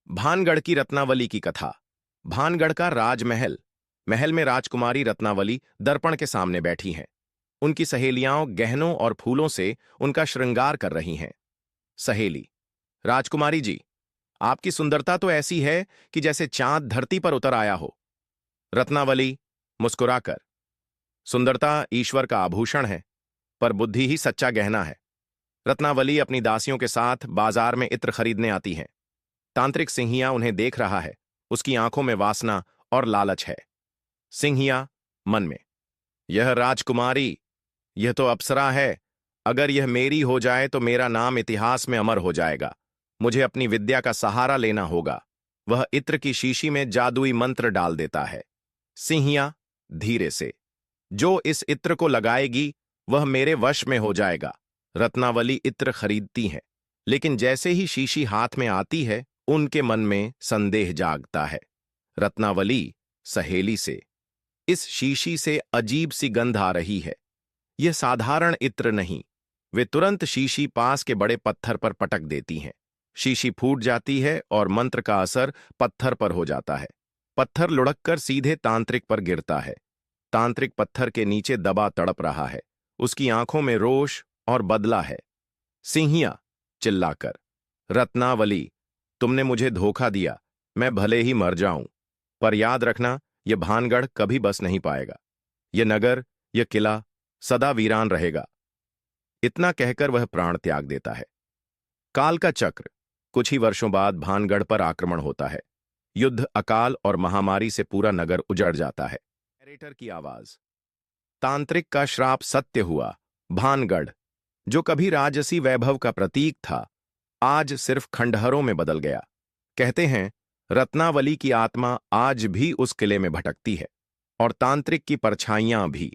भानगढ़ की रत्नावली की कथा। भानगढ़ का राजमहल। महल में राजकुमारी रत्नावली दर्पण के सामने बैठी हैं। उनकी सहेलियां गहनों और फूलों से उनका श्रृंगार कर रही हैं। सहेली: राजकुमारी जी, आपकी सुंदरता तो ऐसी है कि जैसे चांद धरती पर उतर आया हो। रत्नावली मुस्कुराकर: सुंदरता ईश्वर का आभूषण है, पर बुद्धि ही सच्चा गहना है। रत्नावली अपनी दासियों के साथ बाजार में इत्र खरीदने आती हैं। तांत्रिक सिंहिया उन्हें देख रहा है। उसकी आंखों में वासना और लालच है। सिंहिया मन में: यह राजकुमारी, यह तो अप्सरा है। अगर यह मेरी हो जाए तो मेरा नाम इतिहास में अमर हो जाएगा। मुझे अपनी विद्या का सहारा लेना होगा। वह इत्र की शीशी में जादुई मंत्र डाल देता है। सिंहिया धीरे से: जो इस इत्र को लगाएगी वह मेरे वश में हो जाएगा। रत्नावली इत्र खरीदती है, लेकिन जैसे ही शीशी हाथ में आती है उनके मन में संदेह जागता है। रत्नावली सहेली से: इस शीशी से अजीब सी गंध आ रही है। यह साधारण इत्र नहीं। वे तुरंत शीशी पास के बड़े पत्थर पर पटक देती हैं। शीशी फूट जाती है और मंत्र का असर पत्थर पर हो जाता है। पत्थर लुढ़ककर सीधे तांत्रिक पर गिरता है। तांत्रिक पत्थर के नीचे दबा तड़प रहा है। उसकी आंखों में रोष और बदला है। सिंहिया चिल्लाकर: रत्नावली, तुमने मुझे धोखा दिया। मैं भले ही मर जाऊं, पर याद रखना, यह भानगढ़ कभी बस नहीं पाएगा। यह नगर, यह किला सदा वीरान रहेगा। इतना कहकर वह प्राण त्याग देता है। काल का चक्र। कुछ ही वर्षों बाद भानगढ़ पर आक्रमण होता है। युद्ध, अकाल और महामारी से पूरा नगर उजड़ जाता है। नरेटर की आवाज: तांत्रिक का श्राप सत्य हुआ। भानगढ़, जो कभी राजसी वैभव का प्रतीक था, आज सिर्फ खंडहरों में बदल गया। कहते हैं, रत्नावली की आत्मा आज भी उस किले में भटकती है, और तांत्रिक की परछाइयां भी।